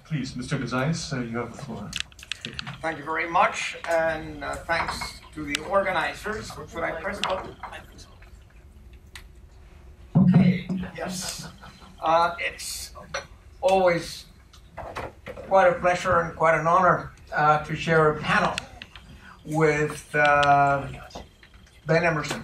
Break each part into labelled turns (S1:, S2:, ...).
S1: Please, Mr. Gonzalez, you have the floor.
S2: Thank you very much, and thanks to the organizers. Should I press the button? Okay, yes. It's always quite a pleasure and quite an honor to share a panel with Ben Emmerson.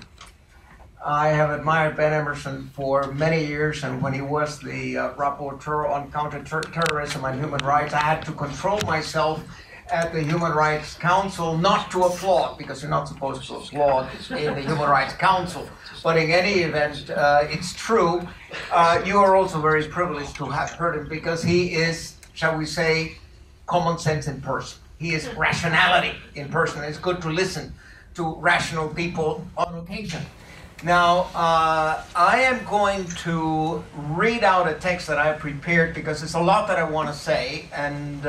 S2: I have admired Ben Emmerson for many years, and when he was the rapporteur on counterterrorism and human rights, I had to control myself at the Human Rights Council not to applaud, because you're not supposed to applaud in the Human Rights Council. But in any event, it's true. You are also very privileged to have heard him, because he is, shall we say, common sense in person. He is rationality in person. It's good to listen to rational people on occasion. Now, I am going to read out a text that I prepared because there's a lot that I want to say, and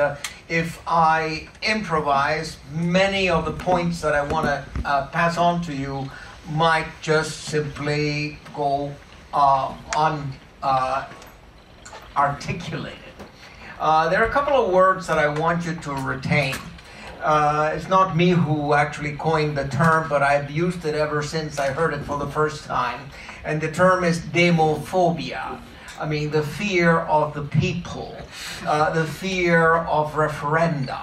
S2: if I improvise, many of the points that I want to pass on to you might just simply go unarticulated. There are a couple of words that I want you to retain. It's not me who actually coined the term, but I've used it ever since I heard it for the first time. And the term is demophobia. I mean, the fear of the people, the fear of referenda,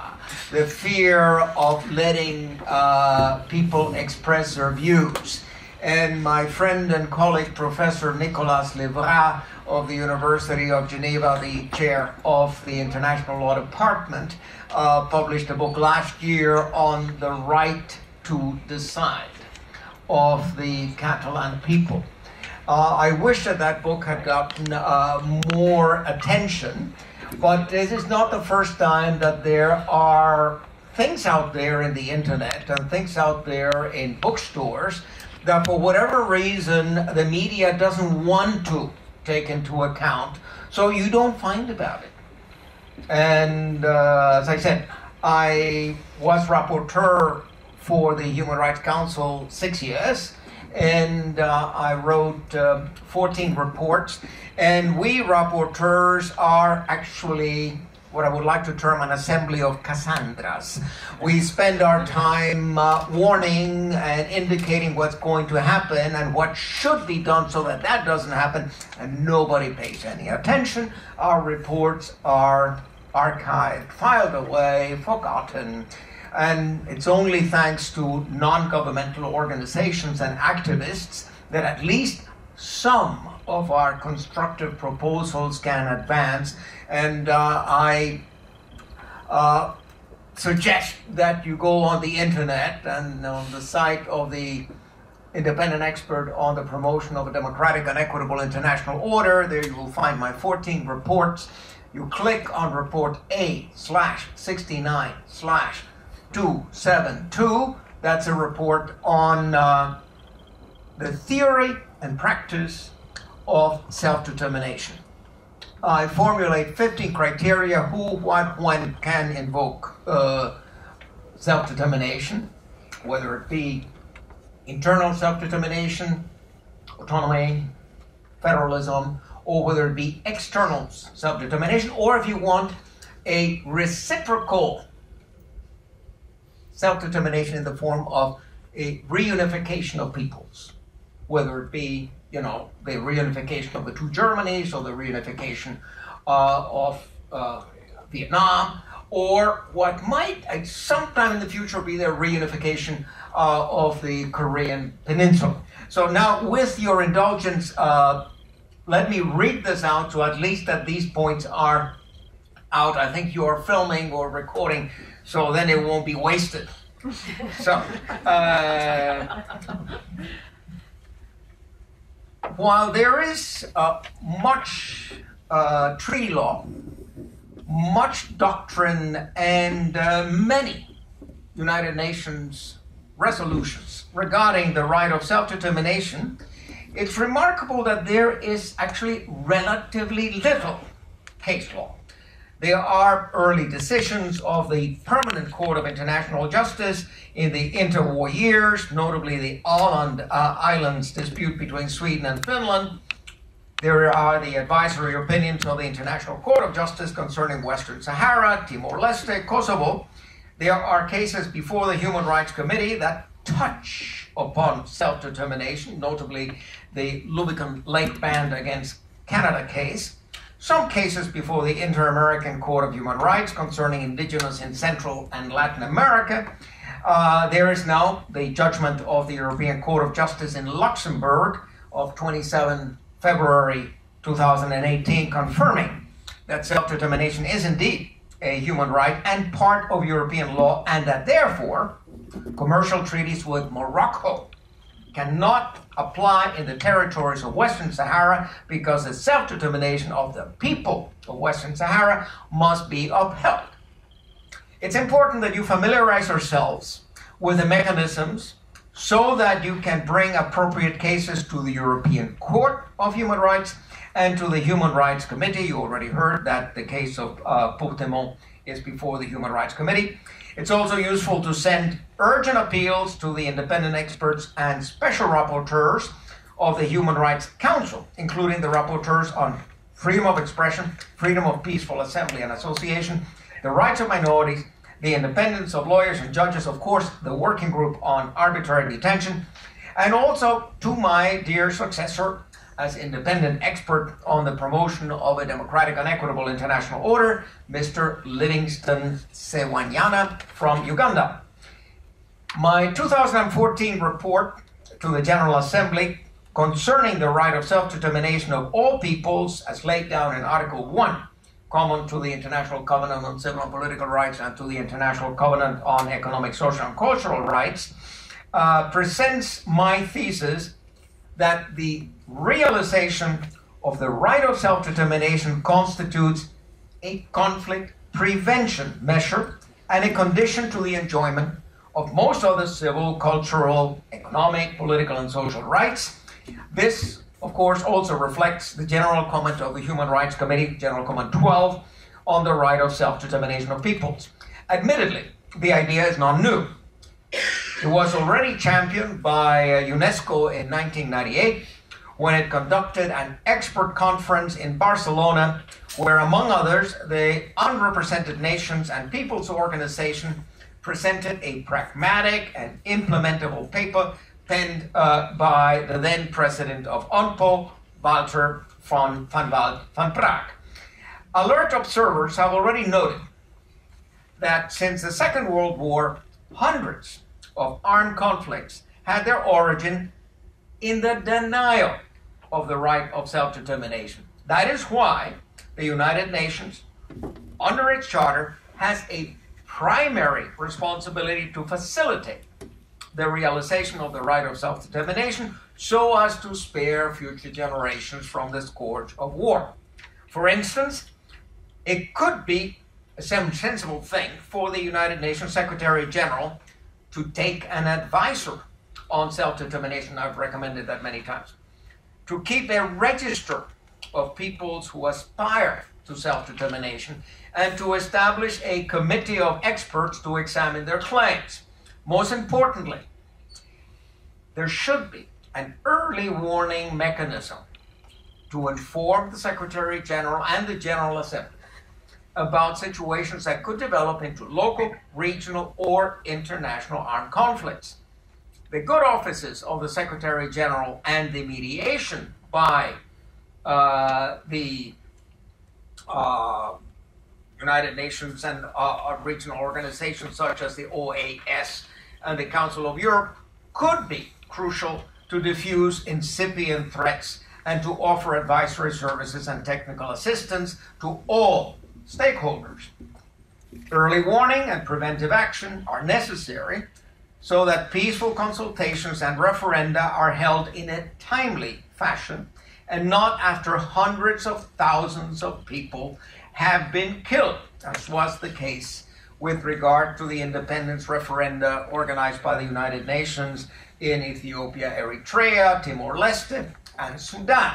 S2: the fear of letting people express their views. And my friend and colleague, Professor Nicolas Levrat of the University of Geneva, the chair of the International Law Department, published a book last year on the right to decide of the Catalan people. I wish that that book had gotten more attention, but this is not the first time that there are things out there in the internet and things out there in bookstores that for whatever reason the media doesn't want to take into account, so you don't find about it. And as I said, I was rapporteur for the Human Rights Council 6 years, and I wrote 14 reports, and we rapporteurs are actually what I would like to term an assembly of Cassandras. We spend our time warning and indicating what's going to happen and what should be done so that that doesn't happen, and nobody pays any attention. Our reports are archived, filed away, forgotten, and it's only thanks to non-governmental organizations and activists that at least some of our constructive proposals can advance. And I suggest that you go on the internet and on the site of the independent expert on the promotion of a democratic and equitable international order. There you will find my 14 reports. You click on report A/69/272. That's a report on the theory and practice of self-determination. I formulate 15 criteria who, what, when can invoke self-determination, whether it be internal self-determination, autonomy, federalism, or whether it be external self-determination, or if you want a reciprocal self-determination in the form of a reunification of peoples, whether it be, you know, the reunification of the two Germanys or the reunification of Vietnam, or what might sometime in the future be the reunification of the Korean Peninsula. So now, with your indulgence, let me read this out so at least that these points are out. I think you are filming or recording, so then it won't be wasted. So, while there is much treaty law, much doctrine, and many United Nations resolutions regarding the right of self-determination, it's remarkable that there is actually relatively little case law. There are early decisions of the Permanent Court of International Justice in the interwar years, notably the Åland Islands dispute between Sweden and Finland, There are the advisory opinions of the International Court of Justice concerning Western Sahara, Timor-Leste, Kosovo. There are cases before the Human Rights Committee that touch upon self-determination, notably the Lubican Lake Band against Canada case. Some cases before the Inter-American Court of Human Rights concerning indigenous in Central and Latin America. There is now the judgment of the European Court of Justice in Luxembourg of 27 February 2018 confirming that self-determination is indeed a human right and part of European law, and that therefore commercial treaties with Morocco cannot apply in the territories of Western Sahara because the self-determination of the people of Western Sahara must be upheld. It's important that you familiarize yourselves with the mechanisms so that you can bring appropriate cases to the European Court of Human Rights and to the Human Rights Committee. You already heard that the case of Puigdemont is before the Human Rights Committee. It's also useful to send urgent appeals to the independent experts and special rapporteurs of the Human Rights Council, including the rapporteurs on freedom of expression, freedom of peaceful assembly and association, the rights of minorities, the independence of lawyers and judges, of course, the working group on arbitrary detention, and also to my dear successor as independent expert on the promotion of a democratic and equitable international order, Mr. Livingstone Sewanyana from Uganda. My 2014 report to the General Assembly concerning the right of self-determination of all peoples, as laid down in Article 1, common to the International Covenant on Civil and Political Rights and to the International Covenant on Economic, Social, and Cultural Rights, presents my thesis that the realization of the right of self-determination constitutes a conflict prevention measure and a condition to the enjoyment of most other civil, cultural, economic, political, and social rights. This, of course, also reflects the general comment of the Human Rights Committee, General Comment 12, on the right of self-determination of peoples. Admittedly, the idea is not new. It was already championed by UNESCO in 1998 when it conducted an expert conference in Barcelona where, among others, the Unrepresented Nations and Peoples Organization presented a pragmatic and implementable paper penned by the then president of UNPO, Walter van Praag. Alert observers have already noted that since the Second World War, hundreds of armed conflicts had their origin in the denial of the right of self-determination. That is why the United Nations, under its charter, has a primary responsibility to facilitate the realization of the right of self-determination so as to spare future generations from the scourge of war. For instance, it could be a sensible thing for the United Nations Secretary General to take an advisor on self-determination. I've recommended that many times. To keep a register of peoples who aspire to self-determination and to establish a committee of experts to examine their claims. Most importantly, there should be an early warning mechanism to inform the Secretary General and the General Assembly about situations that could develop into local, regional, or international armed conflicts. The good offices of the Secretary General and the mediation by the United Nations and regional organizations such as the OAS and the Council of Europe could be crucial to diffuse incipient threats and to offer advisory services and technical assistance to all stakeholders. Early warning and preventive action are necessary so that peaceful consultations and referenda are held in a timely fashion and not after hundreds of thousands of people have been killed, as was the case with regard to the independence referenda organized by the United Nations in Ethiopia, Eritrea, Timor-Leste, and Sudan.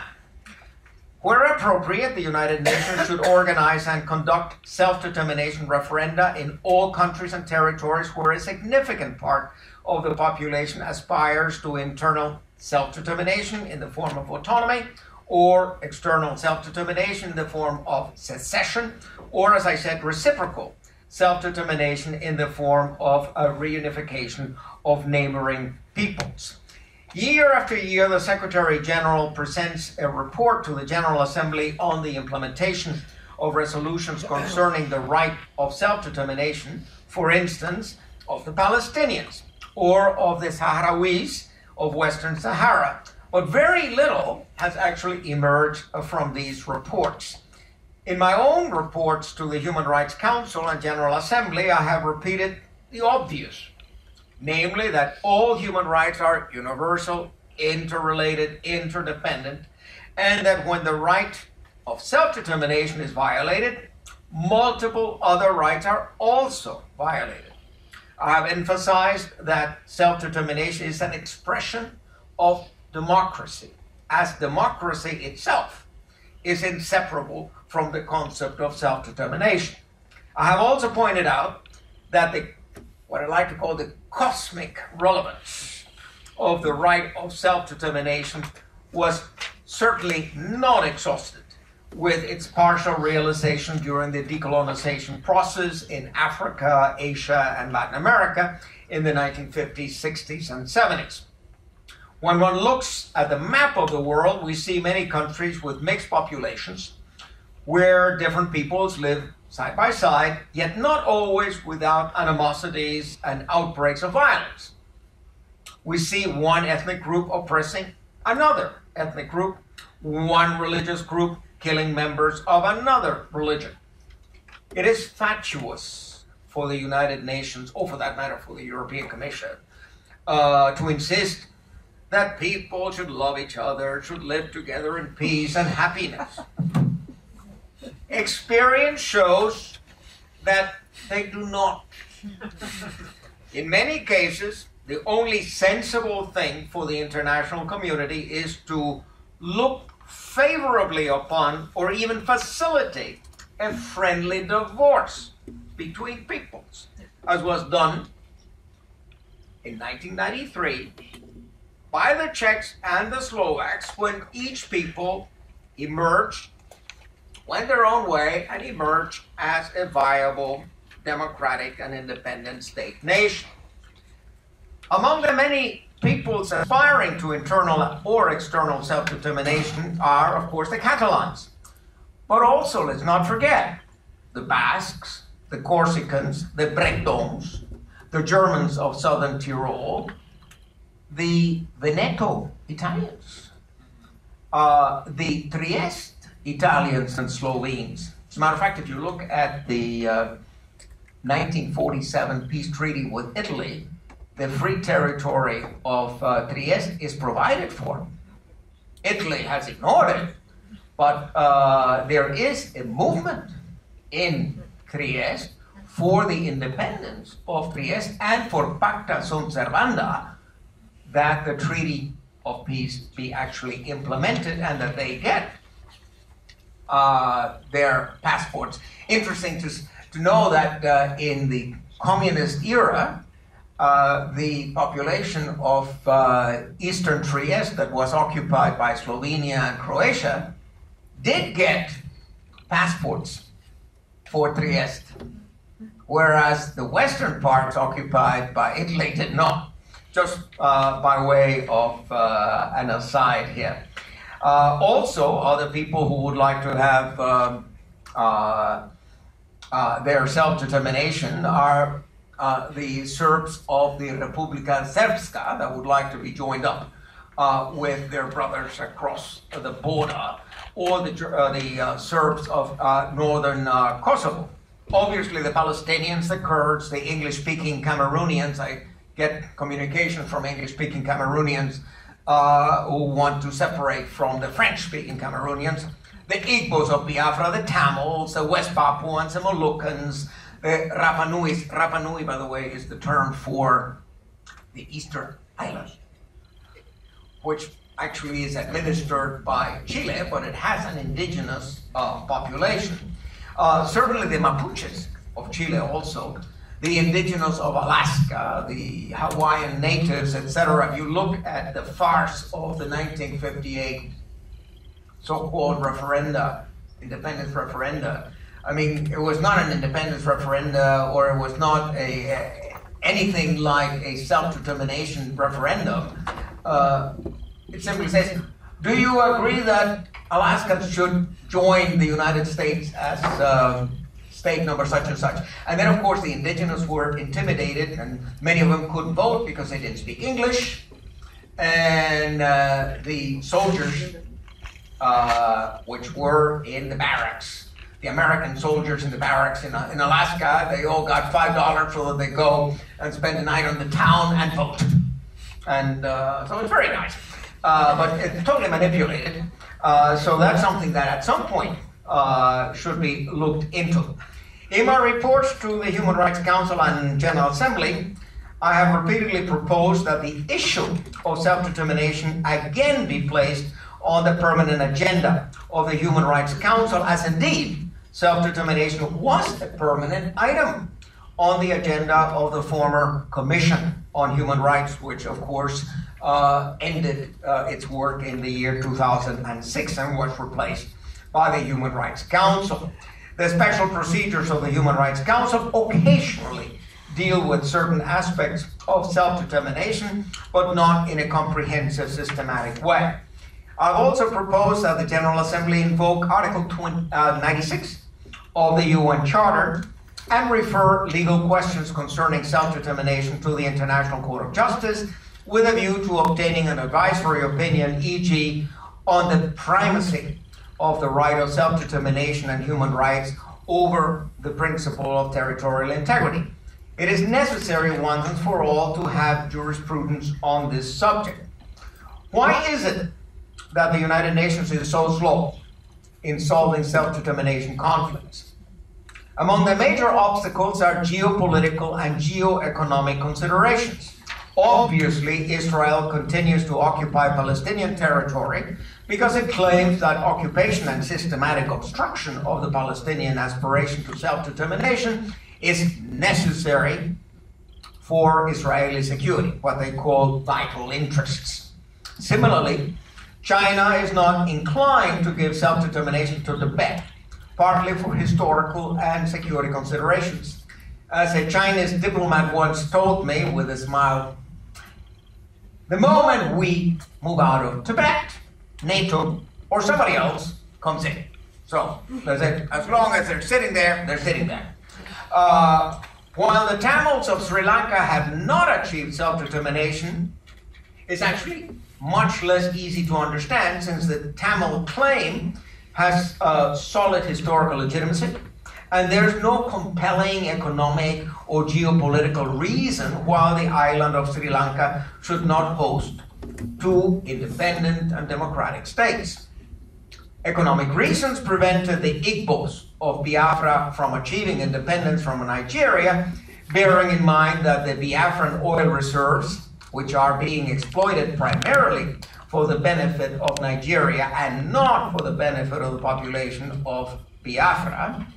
S2: Where appropriate, the United Nations should organize and conduct self-determination referenda in all countries and territories where a significant part of the population aspires to internal self-determination in the form of autonomy or external self-determination in the form of secession, or, as I said, reciprocal self-determination in the form of a reunification of neighboring peoples. Year after year, the Secretary General presents a report to the General Assembly on the implementation of resolutions concerning the right of self-determination, for instance, of the Palestinians or of the Sahrawis of Western Sahara. But very little has actually emerged from these reports. In my own reports to the Human Rights Council and General Assembly, I have repeated the obvious, namely that all human rights are universal, interrelated, interdependent, and that when the right of self-determination is violated, multiple other rights are also violated. I have emphasized that self-determination is an expression of democracy, as democracy itself is inseparable from the concept of self-determination. I have also pointed out that what I like to call the cosmic relevance of the right of self-determination was certainly not exhausted with its partial realization during the decolonization process in Africa, Asia, and Latin America in the 1950s, 60s, and 70s. When one looks at the map of the world, we see many countries with mixed populations where different peoples live side by side, yet not always without animosities and outbreaks of violence. We see one ethnic group oppressing another ethnic group, one religious group killing members of another religion. It is fatuous for the United Nations, or for that matter for the European Commission, to insist that people should love each other, should live together in peace and happiness. Experience shows that they do not. In many cases, the only sensible thing for the international community is to look favorably upon or even facilitate a friendly divorce between peoples, as was done in 1993 by the Czechs and the Slovaks when each people emerged, went their own way, and emerged as a viable, democratic, and independent state nation. Among the many peoples aspiring to internal or external self-determination are, of course, the Catalans. But also, let's not forget, the Basques, the Corsicans, the Bretons, the Germans of southern Tyrol, the Veneto Italians, the Trieste Italians and Slovenes. As a matter of fact, if you look at the 1947 peace treaty with Italy, the free territory of Trieste is provided for. Italy has ignored it, but there is a movement in Trieste for the independence of Trieste and for pacta sunt servanda, that the treaty of peace be actually implemented and that they get their passports. Interesting to know that in the communist era, the population of eastern Trieste that was occupied by Slovenia and Croatia did get passports for Trieste, whereas the western parts occupied by Italy did not. Just by way of an aside here. Also, other people who would like to have their self-determination are the Serbs of the Republika Srpska that would like to be joined up with their brothers across the border, or the Serbs of northern Kosovo. Obviously, the Palestinians, the Kurds, the English-speaking Cameroonians. I get communication from English-speaking Cameroonians who want to separate from the French-speaking Cameroonians, the Igbos of Biafra, the Tamils, the West Papuans, the Moluccans, the Rapa Nuis. Rapa Nui, by the way, is the term for the Eastern Island, which actually is administered by Chile, but it has an indigenous population. Certainly the Mapuches of Chile also, the indigenous of Alaska, the Hawaiian natives, etc. If you look at the farce of the 1958 so-called referenda, independence referenda. I mean, it was not an independence referenda, or it was not anything like a self-determination referendum. It simply says, do you agree that Alaskans should join the United States as state number such and such? And then, of course, the indigenous were intimidated, and many of them couldn't vote because they didn't speak English. And the soldiers, which were in the barracks, the American soldiers in the barracks in Alaska, they all got $5 so that they go and spend the night on the town and vote. And so it's very nice. But it's totally manipulated. So that's something that at some point should be looked into. In my reports to the Human Rights Council and General Assembly, I have repeatedly proposed that the issue of self-determination again be placed on the permanent agenda of the Human Rights Council, as indeed self-determination was a permanent item on the agenda of the former Commission on Human Rights, which of course ended its work in the year 2006 and was replaced by the Human Rights Council. The special procedures of the Human Rights Council occasionally deal with certain aspects of self-determination, but not in a comprehensive, systematic way. I've also proposed that the General Assembly invoke Article 96 of the UN Charter and refer legal questions concerning self-determination to the International Court of Justice with a view to obtaining an advisory opinion, e.g., on the primacy of the right of self-determination and human rights over the principle of territorial integrity. It is necessary once and for all to have jurisprudence on this subject. Why is it that the United Nations is so slow in solving self-determination conflicts? Among the major obstacles are geopolitical and geoeconomic considerations. Obviously, Israel continues to occupy Palestinian territory because it claims that occupation and systematic obstruction of the Palestinian aspiration to self-determination is necessary for Israeli security, what they call vital interests. Similarly, China is not inclined to give self-determination to Tibet, partly for historical and security considerations. As a Chinese diplomat once told me with a smile, the moment we move out of Tibet, NATO or somebody else comes in. So, as long as they're sitting there, they're sitting there. While the Tamils of Sri Lanka have not achieved self-determination, it's actually much less easy to understand, since the Tamil claim has solid historical legitimacy, and there's no compelling economic or geopolitical reason why the island of Sri Lanka should not host two independent and democratic states. Economic reasons prevented the Igbos of Biafra from achieving independence from Nigeria, bearing in mind that the Biafran oil reserves, which are being exploited primarily for the benefit of Nigeria and not for the benefit of the population of Biafra.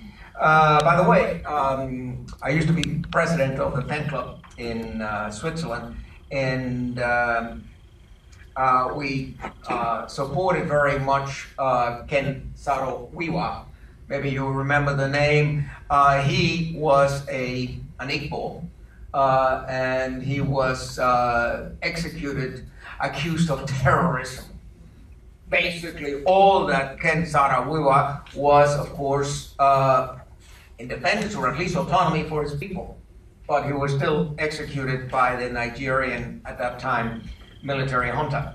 S2: By the way, I used to be president of the Pen Club in Switzerland, and we supported very much Ken Saro-Wiwa. Maybe you remember the name. He was an Igbo, and he was executed, accused of terrorism. Basically, all that Ken Saro-Wiwa was, of course, independence or at least autonomy for his people. But he was still executed by the Nigerian, at that time, military junta.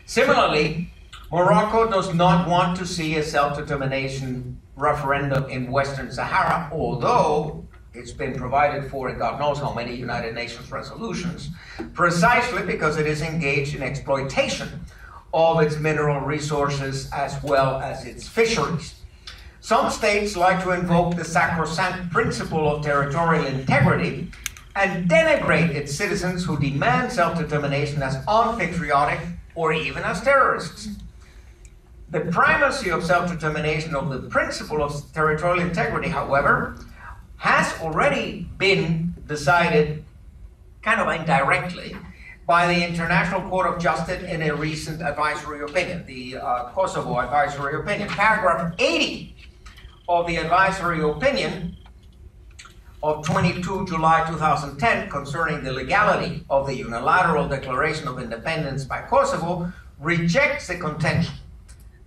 S2: Similarly, Morocco does not want to see a self-determination referendum in Western Sahara, although it's been provided for in God knows how many United Nations resolutions, precisely because it is engaged in exploitation of its mineral resources as well as its fisheries. Some states like to invoke the sacrosanct principle of territorial integrity and denigrate its citizens who demand self-determination as unpatriotic or even as terrorists. The primacy of self-determination of the principle of territorial integrity, however, has already been decided kind of indirectly by the International Court of Justice in a recent advisory opinion, the Kosovo advisory opinion. Paragraph 80 of the advisory opinion of 22 July 2010 concerning the legality of the unilateral declaration of independence by Kosovo rejects the contention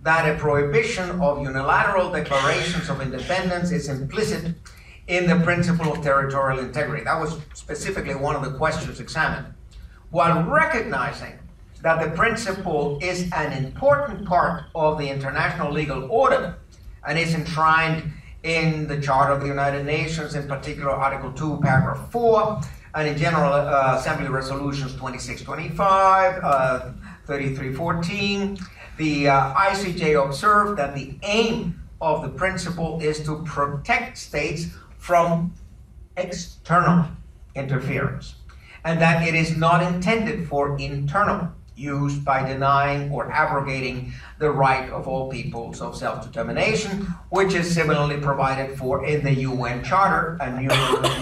S2: that a prohibition of unilateral declarations of independence is implicit in the principle of territorial integrity. That was specifically one of the questions examined. While recognizing that the principle is an important part of the international legal order and is enshrined in the Charter of the United Nations, in particular Article 2, Paragraph 4, and in General Assembly Resolutions 2625, 3314, the ICJ observed that the aim of the principle is to protect states from external interference, and that it is not intended for internal use by denying or abrogating the right of all peoples of self-determination, which is similarly provided for in the UN Charter and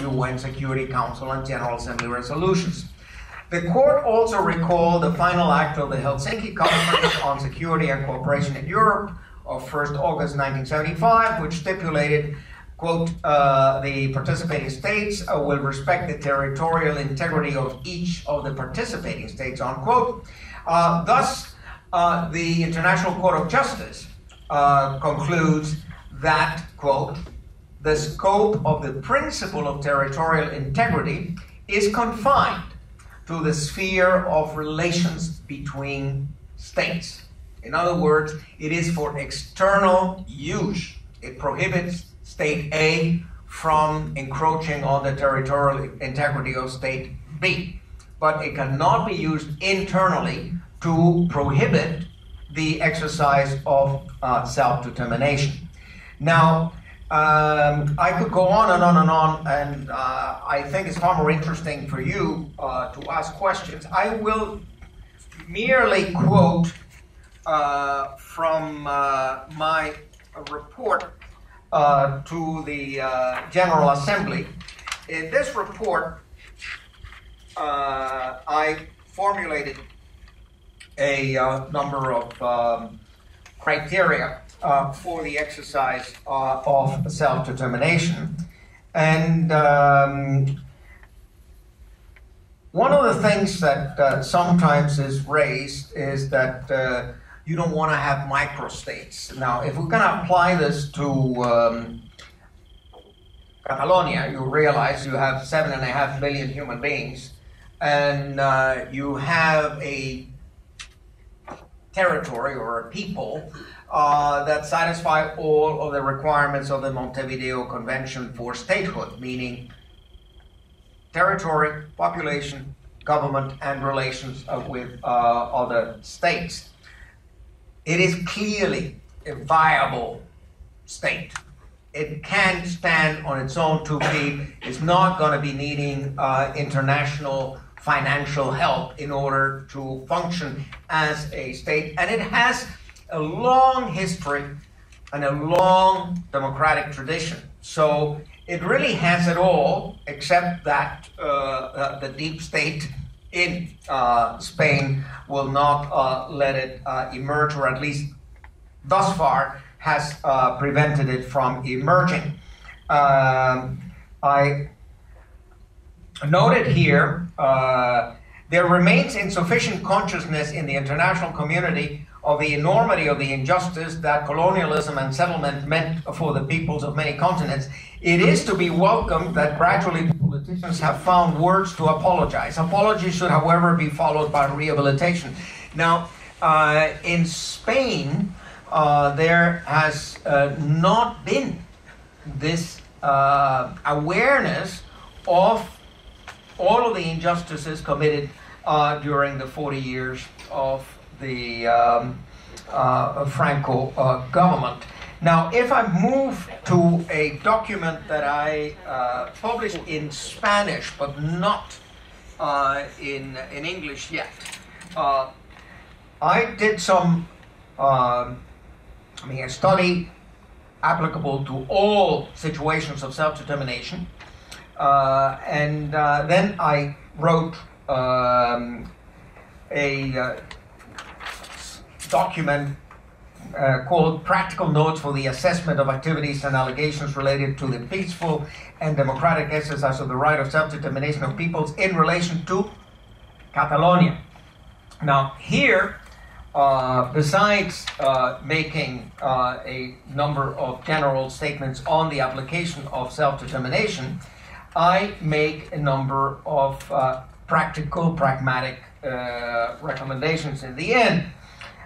S2: UN Security Council and General Assembly resolutions. The court also recalled the final act of the Helsinki Conference on Security and Cooperation in Europe of 1st August 1975, which stipulated, quote, the participating states will respect the territorial integrity of each of the participating states, unquote. Thus, the International Court of Justice concludes that, quote, the scope of the principle of territorial integrity is confined to the sphere of relations between states. In other words, it is for external use. It prohibits State A from encroaching on the territorial integrity of State B. But it cannot be used internally to prohibit the exercise of self-determination. Now, I could go on and on and on, and I think it's far more interesting for you to ask questions. I will merely quote from my report to the General Assembly. In this report, I formulated a number of criteria for the exercise of self-determination. And one of the things that sometimes is raised is that you don't want to have microstates. Now, if we're going to apply this to Catalonia, you realize you have 7.5 million human beings, and you have a territory or a people that satisfy all of the requirements of the Montevideo Convention for statehood, meaning territory, population, government, and relations with other states. It is clearly a viable state. It can stand on its own 2 feet. It's not going to be needing international financial help in order to function as a state. And it has a long history and a long democratic tradition. So it really has it all, except that the deep state in Spain will not let it emerge, or at least thus far has prevented it from emerging. I noted here, there remains insufficient consciousness in the international community of the enormity of the injustice that colonialism and settlement meant for the peoples of many continents. It is to be welcomed that gradually politicians have found words to apologize. Apologies should, however, be followed by rehabilitation. Now, in Spain, there has not been this awareness of all of the injustices committed during the 40 years of the Franco government. Now, if I move to a document that I published in Spanish, but not in English yet, I did some, a study applicable to all situations of self-determination, and then I wrote a document called Practical Notes for the Assessment of Activities and Allegations Related to the Peaceful and Democratic Exercise of the Right of Self-Determination of Peoples in relation to Catalonia. Now, here, besides making a number of general statements on the application of self-determination, I make a number of practical, pragmatic recommendations in the end.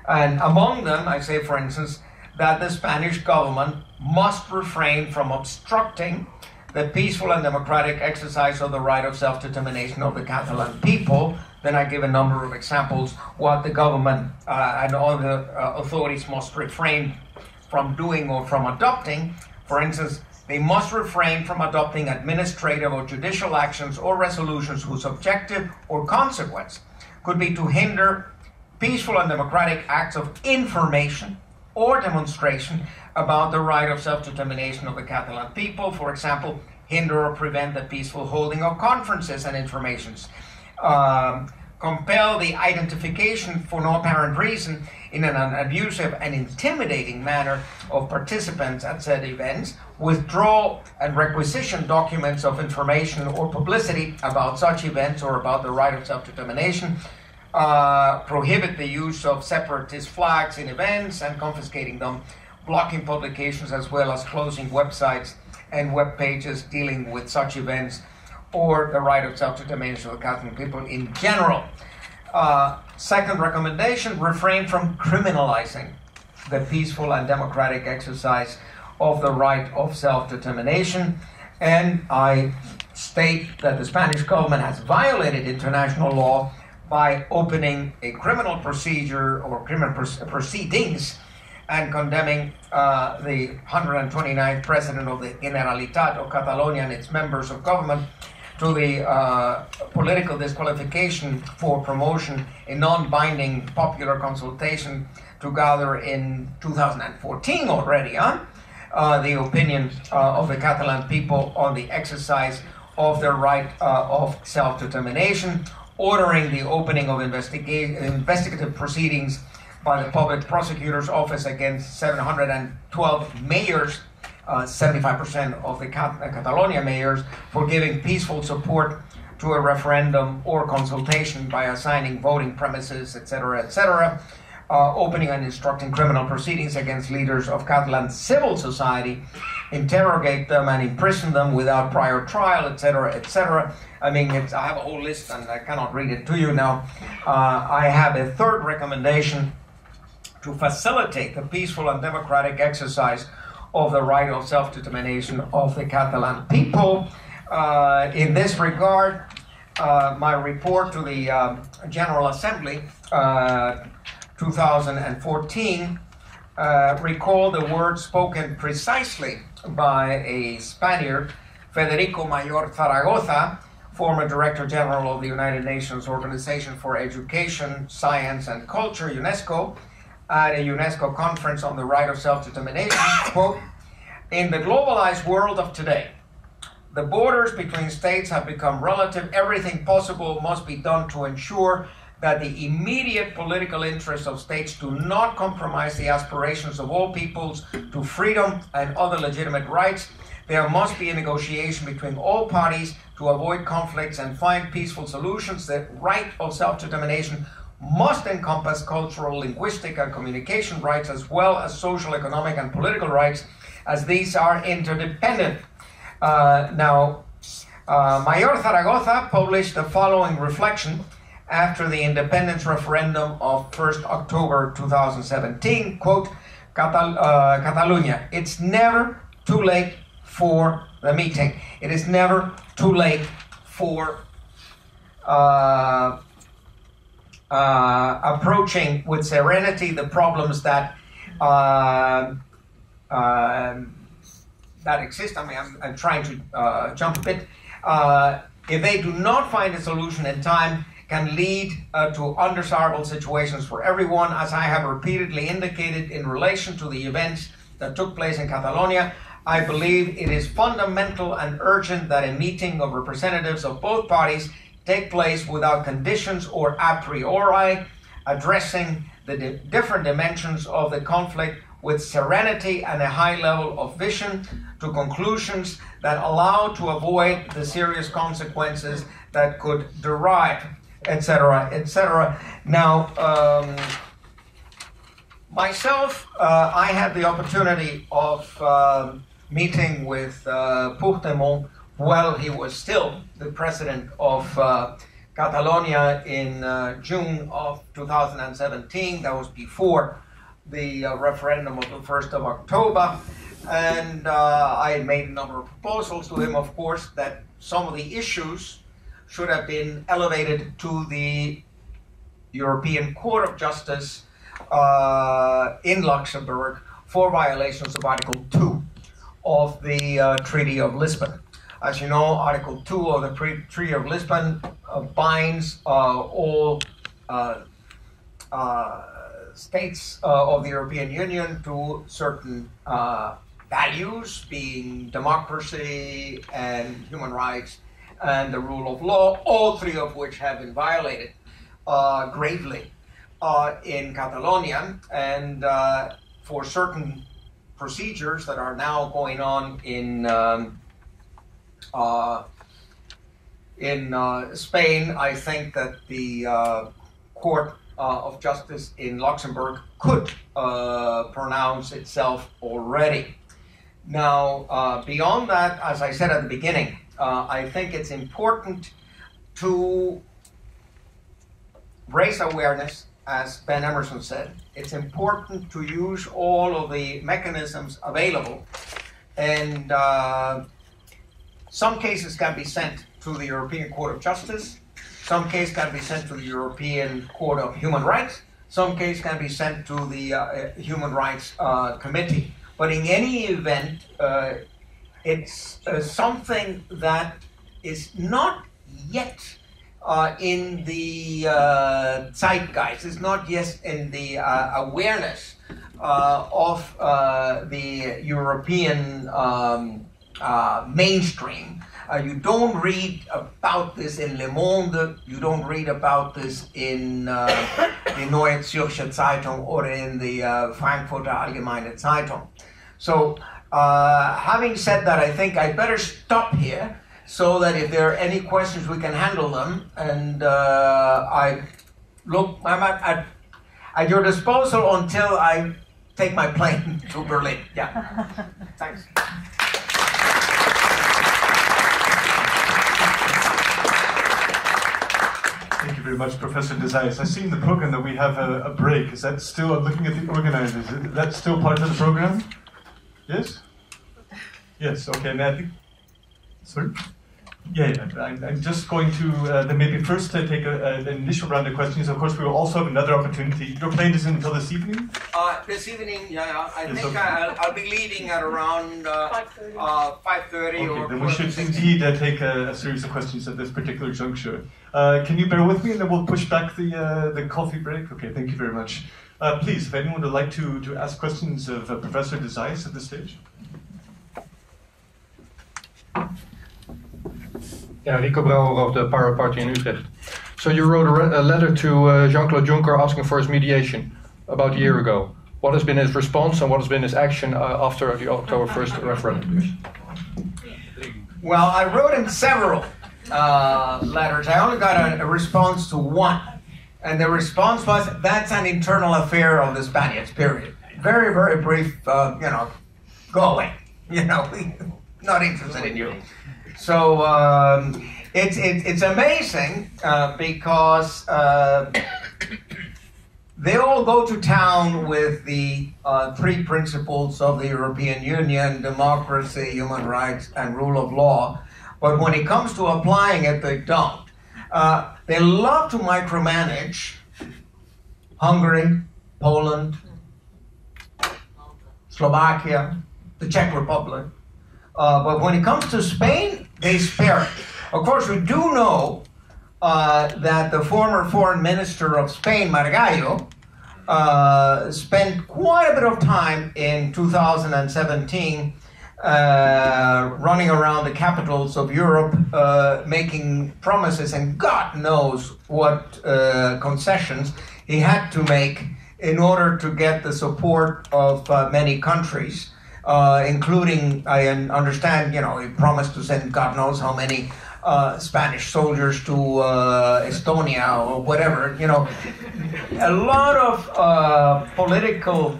S2: And among them, I say, for instance, that the Spanish government must refrain from obstructing the peaceful and democratic exercise of the right of self-determination of the Catalan people. Then I give a number of examples what the government and other authorities must refrain from doing or from adopting. For instance, they must refrain from adopting administrative or judicial actions or resolutions whose objective or consequence could be to hinder peaceful and democratic acts of information or demonstration about the right of self-determination of the Catalan people. For example, hinder or prevent the peaceful holding of conferences and informations. Compel the identification for no apparent reason in an abusive and intimidating manner of participants at said events. Withdraw and requisition documents of information or publicity about such events or about the right of self-determination. Prohibit the use of separatist flags in events and confiscating them, blocking publications as well as closing websites and web pages dealing with such events or the right of self-determination of the Catalan people in general. Second recommendation, refrain from criminalizing the peaceful and democratic exercise of the right of self-determination. And I state that the Spanish government has violated international law by opening a criminal procedure or criminal proceedings and condemning the 129th President of the Generalitat of Catalonia and its members of government to the political disqualification for promotion a non-binding popular consultation to gather in 2014 already, the opinion of the Catalan people on the exercise of their right of self-determination, ordering the opening of investigative proceedings by the Public Prosecutor's Office against 712 mayors, 75% of the Catalonia mayors, for giving peaceful support to a referendum or consultation by assigning voting premises, etc., etc., opening and instructing criminal proceedings against leaders of Catalan civil society, interrogate them and imprison them without prior trial, etc., etc. I mean, I have a whole list and I cannot read it to you now. I have a third recommendation to facilitate the peaceful and democratic exercise of the right of self-determination of the Catalan people. In this regard, my report to the General Assembly 2014 recalled the words spoken precisely by a Spaniard, Federico Mayor Zaragoza, former Director General of the United Nations Organization for Education, Science and Culture, UNESCO, at a UNESCO conference on the right of self-determination, quote, "In the globalized world of today, the borders between states have become relative. Everything possible must be done to ensure that the immediate political interests of states do not compromise the aspirations of all peoples to freedom and other legitimate rights. There must be a negotiation between all parties to avoid conflicts and find peaceful solutions. The right of self-determination must encompass cultural, linguistic, and communication rights, as well as social, economic, and political rights, as these are interdependent." Mayor Zaragoza published the following reflection after the independence referendum of 1st October 2017, quote, Catalunya, it's never too late for the meeting. It is never too late for approaching with serenity the problems that that exist. I mean, I'm trying to jump a bit. If they do not find a solution in time, can lead to undesirable situations for everyone, as I have repeatedly indicated in relation to the events that took place in Catalonia. I believe it is fundamental and urgent that a meeting of representatives of both parties take place without conditions or a priori, addressing the different dimensions of the conflict with serenity and a high level of vision to conclusions that allow to avoid the serious consequences that could derive, etc., etc. Now, myself, I had the opportunity of meeting with Puigdemont while he was still the president of Catalonia in June of 2017. That was before the referendum of the 1st of October. And I had made a number of proposals to him, of course, that some of the issues should have been elevated to the European Court of Justice in Luxembourg for violations of Article 2 of the Treaty of Lisbon. As you know, Article 2 of the Treaty of Lisbon binds all states of the European Union to certain values, being democracy and human rights and the rule of law, all three of which have been violated gravely in Catalonia, and for certain procedures that are now going on in Spain. I think that the Court of Justice in Luxembourg could pronounce itself already. Now, beyond that, as I said at the beginning, I think it's important to raise awareness, as Ben Emerson said. It's important to use all of the mechanisms available, and some cases can be sent to the European Court of Justice, some cases can be sent to the European Court of Human Rights, some cases can be sent to the Human Rights Committee. But in any event, it's something that is not yet in the zeitgeist, it's not yet in the awareness of the European mainstream. You don't read about this in Le Monde, you don't read about this in the Neue Zürcher Zeitung or in the Frankfurter Allgemeine Zeitung. So, having said that, I think I better stop here so that if there are any questions, we can handle them. And I'm at your disposal until I take my plane to Berlin. Yeah, thanks.
S1: Thank you very much, Professor de Zayas. I see in the program that we have a break. Is that still, I'm looking at the organizers, is that still part of the program? Yes? Yes, okay, and I think, sorry? Yeah, I'm just going to then maybe first take an initial round of questions. Of course, we will also have another opportunity. Your plane is until this evening?
S2: This evening, yeah. I think I'll be leaving at around 5:30.
S1: Okay,
S2: or
S1: then we should indeed take a series of questions at this particular juncture. Can you bear with me, and then we'll push back the coffee break? Okay, thank you very much. Please, if anyone would like to ask questions of Professor de Zayas at this stage.
S3: Yeah, Rico Brouwer of the Pirate Party in Utrecht. So you wrote a letter to Jean-Claude Juncker asking for his mediation about a year ago. What has been his response and what has been his action after the October 1st referendum?
S2: Well, I wrote him several letters. I only got a response to one. And the response was, that's an internal affair of the Spaniards, period. Very, very brief, go away. Not interested in you. So it's amazing because they all go to town with the three principles of the European Union: democracy, human rights, and rule of law. But when it comes to applying it, they don't. They love to micromanage Hungary, Poland, Slovakia, the Czech Republic. But when it comes to Spain, they spare it. Of course, we do know that the former foreign minister of Spain, Margallo, spent quite a bit of time in 2017 running around the capitals of Europe, making promises, and God knows what concessions he had to make in order to get the support of many countries, including, I understand, you know, he promised to send God knows how many Spanish soldiers to Estonia or whatever, you know. A lot of political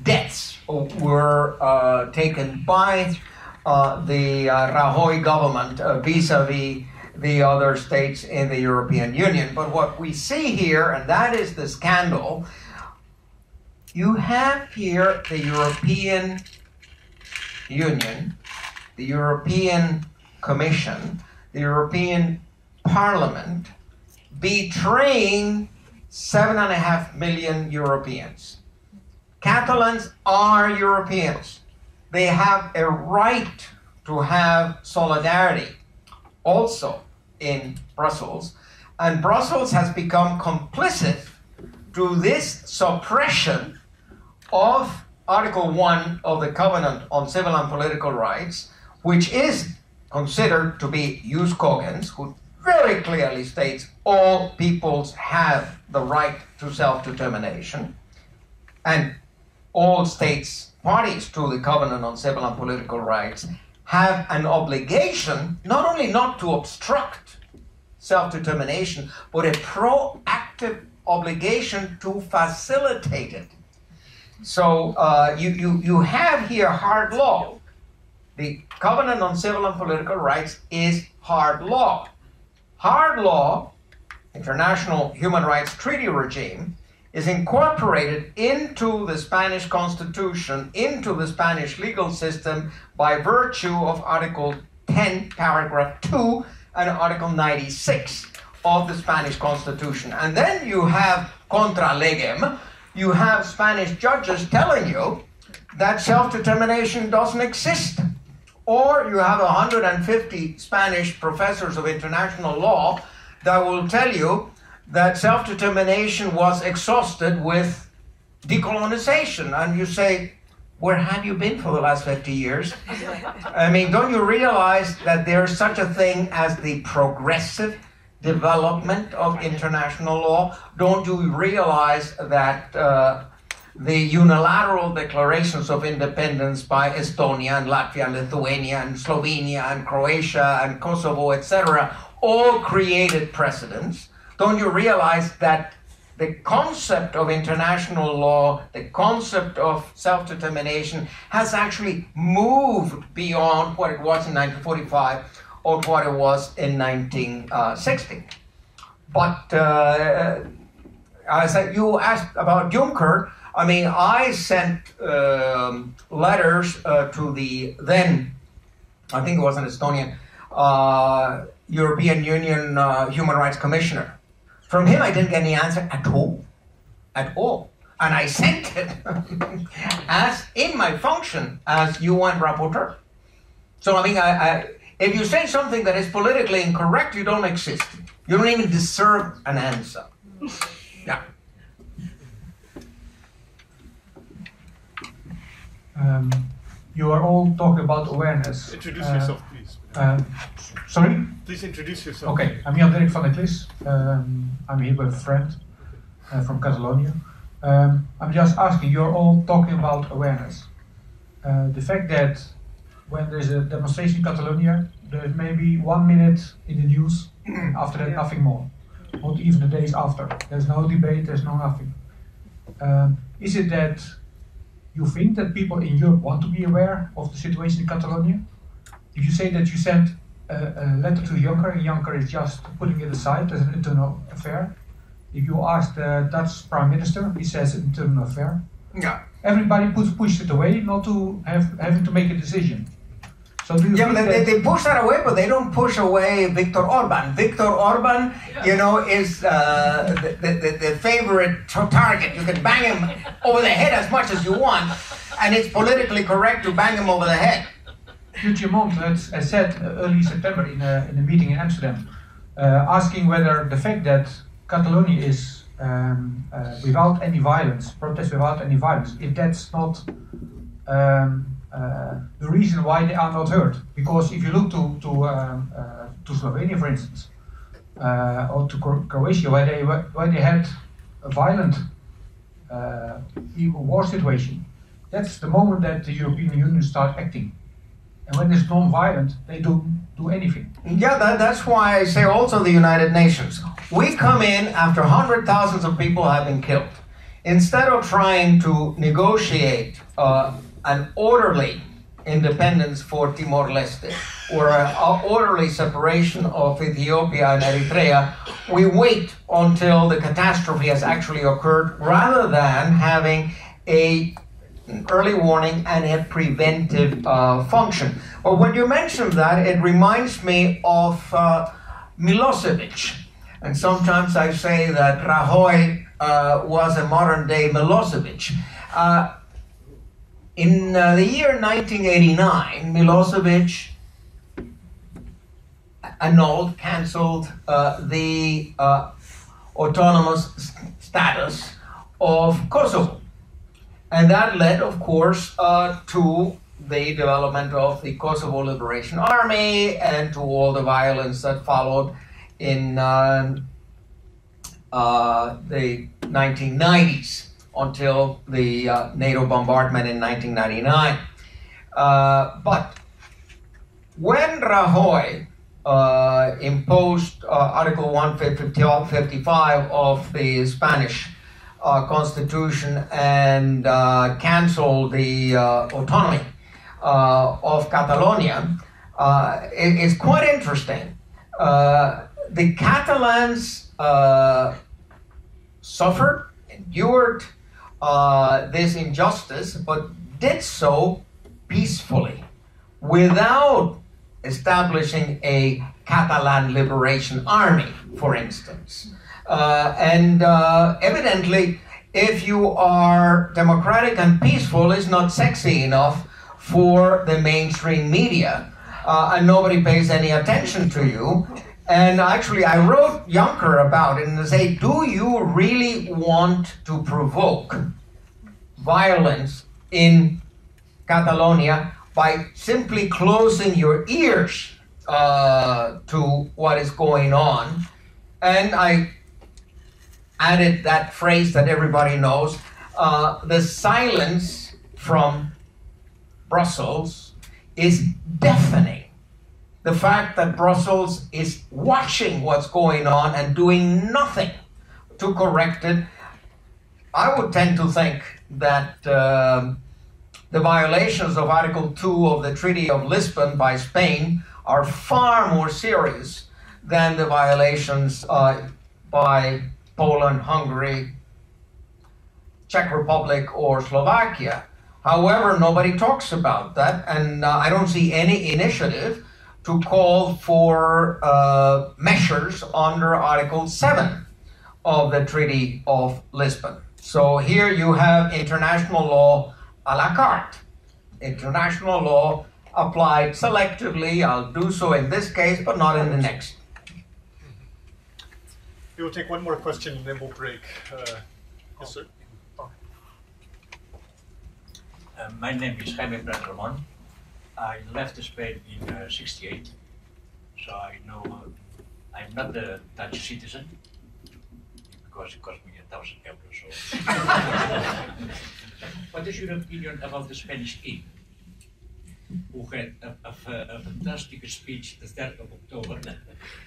S2: debts were taken by the Rajoy government vis-a-vis the other states in the European Union. But what we see here, and that is the scandal, you have here the European Union, the European Commission, the European Parliament betraying 7.5 million Europeans. Catalans are Europeans. They have a right to have solidarity also in Brussels, and Brussels has become complicit to this suppression of Article 1 of the Covenant on Civil and Political Rights, which is considered to be jus cogens, who very clearly states all peoples have the right to self-determination, and all states parties to the Covenant on Civil and Political Rights have an obligation not only not to obstruct self-determination, but a proactive obligation to facilitate it. So you have here hard law. The Covenant on Civil and Political Rights is hard law. Hard law, international human rights treaty regime, is incorporated into the Spanish Constitution, into the Spanish legal system by virtue of Article 10, Paragraph 2, and Article 96 of the Spanish Constitution. And then you have contra legem, you have Spanish judges telling you that self-determination doesn't exist. Or you have 150 Spanish professors of international law that will tell you that self-determination was exhausted with decolonization. And you say, where have you been for the last 50 years? I mean, don't you realize that there's such a thing as the progressive development of international law? Don't you realize that the unilateral declarations of independence by Estonia and Latvia and Lithuania and Slovenia and Croatia and Kosovo, etc., all created precedents? Don't you realize that the concept of international law, the concept of self-determination, has actually moved beyond what it was in 1945 or what it was in 1960? But as you asked about Juncker, I mean, I sent letters to the then, I think it was an Estonian, European Union Human Rights Commissioner. From him, I didn't get any answer at all. At all. And I sent it as in my function as UN rapporteur. So, I mean, if you say something that is politically incorrect, you don't exist. You don't even deserve an answer. Yeah.
S4: You are all talking about awareness.
S5: Introduce yourself, please.
S4: Sorry?
S5: Please introduce yourself.
S4: Okay, I'm Jan-Dirk van der Klis. I'm here with a friend from Catalonia. I'm just asking, you're all talking about awareness. The fact that when there's a demonstration in Catalonia, there's maybe 1 minute in the news, and after that nothing more. Not even the days after. There's no debate, there's no nothing. Is it that you think that people in Europe want to be aware of the situation in Catalonia? If you say that you sent a letter to Juncker, and Juncker is just putting it aside as an internal affair. If you ask the Dutch Prime Minister, he says internal affair.
S2: Yeah.
S4: Everybody pushed it away, not to having to make a decision. So do you think
S2: but they push that away, but they don't push away Viktor Orban. Viktor Orban, you know, is the favorite target. You can bang him over the head as much as you want, and it's politically correct to bang him over the head.
S4: Puigdemont has said early September in a meeting in Amsterdam, asking whether the fact that Catalonia is without any violence, protest without any violence, if that's not the reason why they are not heard. Because if you look to Slovenia, for instance, or to Croatia, where they had a violent war situation, that's the moment that the European Union start acting. And when it's non-violent, they don't do anything.
S2: Yeah, that's why I say also the United Nations. We come in after hundreds of thousands of people have been killed. Instead of trying to negotiate an orderly independence for Timor-Leste or an orderly separation of Ethiopia and Eritrea, we wait until the catastrophe has actually occurred rather than having an early warning and a preventive function. But when you mention that, it reminds me of Milosevic. And sometimes I say that Rajoy was a modern-day Milosevic. In the year 1989, Milosevic annulled, cancelled the autonomous status of Kosovo. And that led, of course, to the development of the Kosovo Liberation Army and to all the violence that followed in the 1990s until the NATO bombardment in 1999. But when Rajoy imposed Article 155 of the Spanish Constitution and canceled the autonomy of Catalonia, it's quite interesting. The Catalans suffered, endured this injustice, but did so peacefully, without establishing a Catalan Liberation Army, for instance. Evidently, if you are democratic and peaceful, it's not sexy enough for the mainstream media, and nobody pays any attention to you. And actually, I wrote Juncker about it and say, do you really want to provoke violence in Catalonia by simply closing your ears to what is going on? And I added that phrase that everybody knows, the silence from Brussels is deafening. The fact that Brussels is watching what's going on and doing nothing to correct it, I would tend to think that the violations of Article 2 of the Treaty of Lisbon by Spain are far more serious than the violations by Poland, Hungary, Czech Republic, or Slovakia. However, nobody talks about that, and I don't see any initiative to call for measures under Article 7 of the Treaty of Lisbon. So here you have international law a la carte. International law applied selectively. I'll do so in this case, but not in the next.
S5: We will take one more question and then we'll break. Yes, sir.
S6: My name is Jaime Prat Ramon. I left Spain in '68, so I know I'm not a Dutch citizen because it cost me €1,000. So. What is your opinion about the Spanish king, who had a fantastic speech the 3rd of October,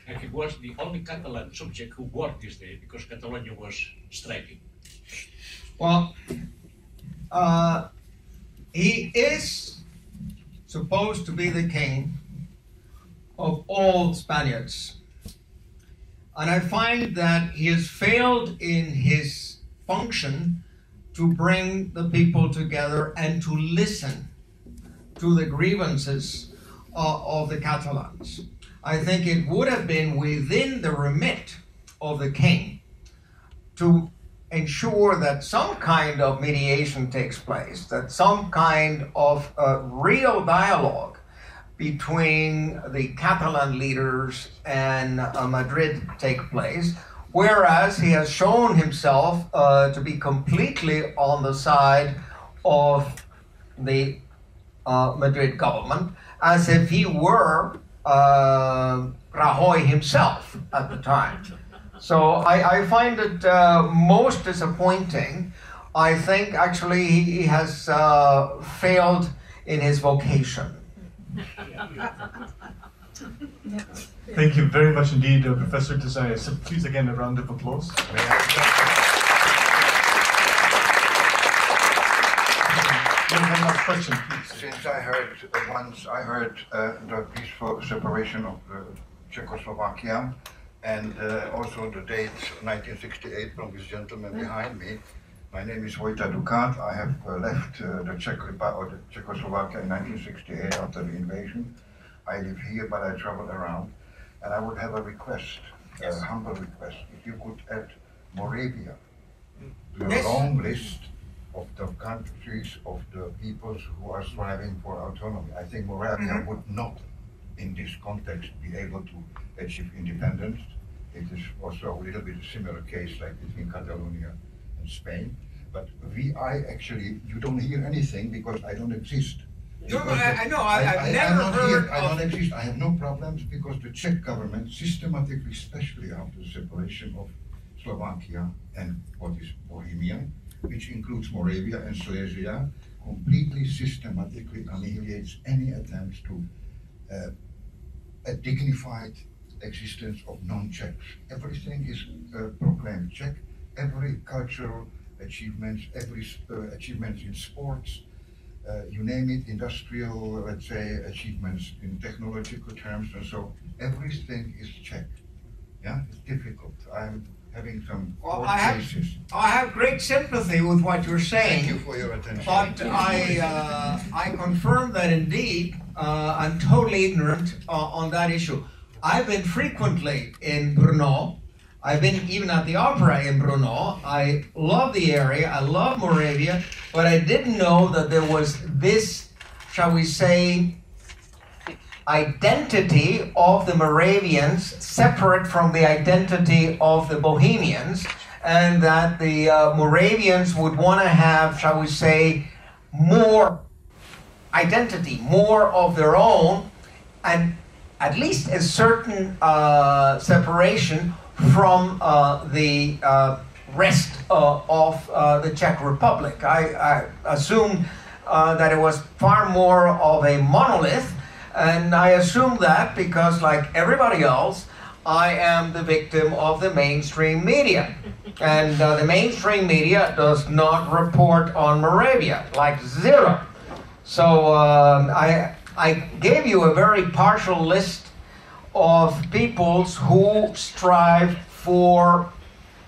S6: and he was the only Catalan subject who worked this day because Catalonia was striking?
S2: Well, he is supposed to be the king of all Spaniards. And I find that he has failed in his function to bring the people together and to listen to the grievances of the Catalans. I think it would have been within the remit of the king to ensure that some kind of mediation takes place, that some kind of real dialogue between the Catalan leaders and Madrid take place, whereas he has shown himself to be completely on the side of the Madrid government as if he were Rajoy himself at the time. So I find it most disappointing. I think actually he has failed in his vocation.
S1: Thank you very much indeed, Professor Desai. So please again a round of applause. Question,
S7: since I heard the peaceful separation of Czechoslovakia and also the date 1968 from this gentleman behind me. My name is Vojta Dukat. I have left the Czechoslovakia in 1968 after the invasion. I live here, but I travel around. And I would have a request, a humble request, if you could add Moravia to the long list of the countries, of the peoples who are striving for autonomy. I think Moravia would not, in this context, be able to achieve independence. It is also a little bit a similar case like between Catalonia and Spain. But you don't hear anything because I don't exist.
S2: No, I know, I've never heard
S7: I don't exist. I have no problems because the Czech government systematically, especially after the separation of Slovakia and what is Bohemia, which includes Moravia and Silesia, completely systematically annihilates any attempts to a dignified existence of non-Czechs. Everything is proclaimed Czech. Every cultural achievements, every achievements in sports, you name it, industrial, let's say, achievements in technological terms, and so everything is Czech. Yeah, it's difficult. I'm having some cases.
S2: I have great sympathy with what you're saying.
S7: Thank you for your attention.
S2: But I confirm that indeed I'm totally ignorant on that issue. I've been frequently in Brno. I've been even at the opera in Brno. I love the area. I love Moravia, but I didn't know that there was this, shall we say, identity of the Moravians separate from the identity of the Bohemians, and that the Moravians would want to have, shall we say, more identity, more of their own, and at least a certain separation from the rest of the Czech Republic. I assumed that it was far more of a monolith, and I assume that because, like everybody else, I am the victim of the mainstream media. And the mainstream media does not report on Moravia, like zero. So I gave you a very partial list of peoples who strive for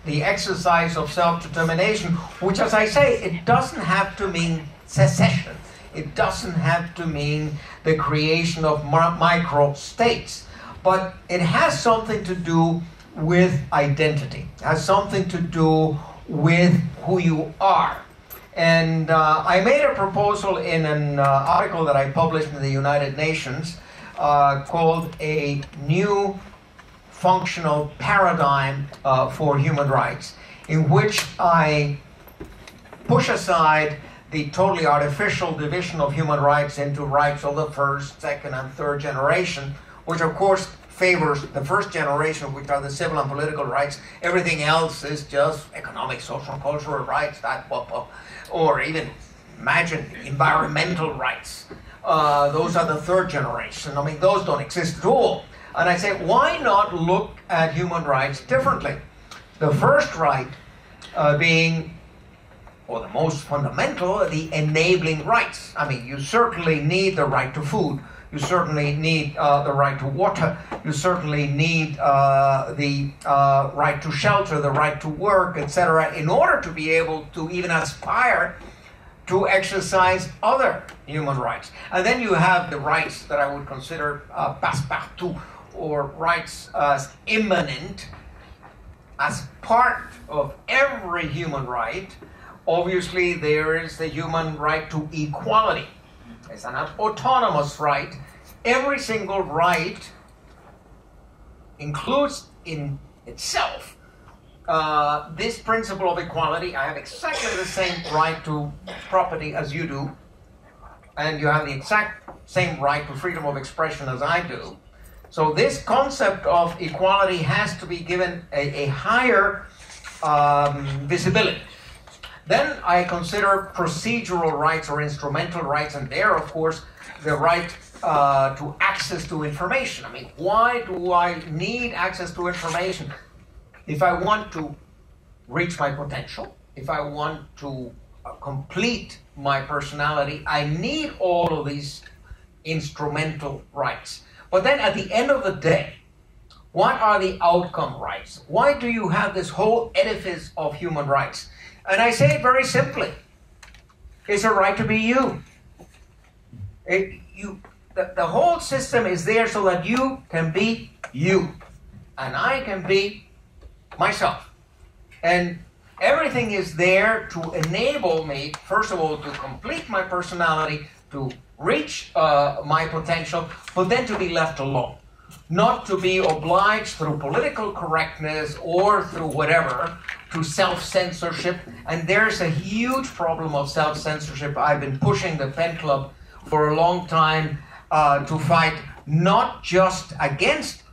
S2: the exercise of self-determination, which, as I say, it doesn't have to mean secession. It doesn't have to mean the creation of micro-states. But it has something to do with identity. It has something to do with who you are. And I made a proposal in an article that I published in the United Nations called A New Functional Paradigm for Human Rights, in which I push aside the totally artificial division of human rights into rights of the first, second, and third generation, which of course favors the first generation, which are the civil and political rights. Everything else is just economic, social, and cultural rights, or even imagine environmental rights. Those are the third generation. I mean, those don't exist at all. And I say, why not look at human rights differently? The first right being, or the most fundamental, the enabling rights. I mean, you certainly need the right to food. You certainly need the right to water. You certainly need the right to shelter, the right to work, etc., in order to be able to even aspire to exercise other human rights. And then you have the rights that I would consider passe-partout, or rights as immanent, as part of every human right. Obviously, there is the human right to equality. It's an autonomous right. Every single right includes in itself this principle of equality. I have exactly the same right to property as you do. and you have the exact same right to freedom of expression as I do. So this concept of equality has to be given a higher visibility. Then I consider procedural rights or instrumental rights, and there, of course, the right to access to information. I mean, why do I need access to information? If I want to reach my potential, if I want to complete my personality, I need all of these instrumental rights. But then at the end of the day, what are the outcome rights? Why do you have this whole edifice of human rights? And I say it very simply. It's a right to be you. The whole system is there so that you can be you. And I can be myself. And everything is there to enable me, first of all, to complete my personality, to reach my potential, but then to be left alone. Not to be obliged through political correctness or through whatever to self-censorship. And there's a huge problem of self-censorship. I've been pushing the Pen Club for a long time to fight not just against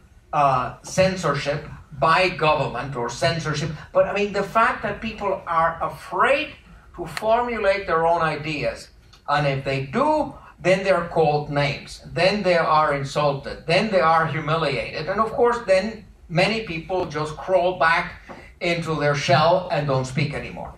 S2: censorship by government or censorship, but I mean the fact that people are afraid to formulate their own ideas. And if they do, then they're called names, then they are insulted, then they are humiliated. And of course, then many people just crawl back into their shell and don't speak anymore.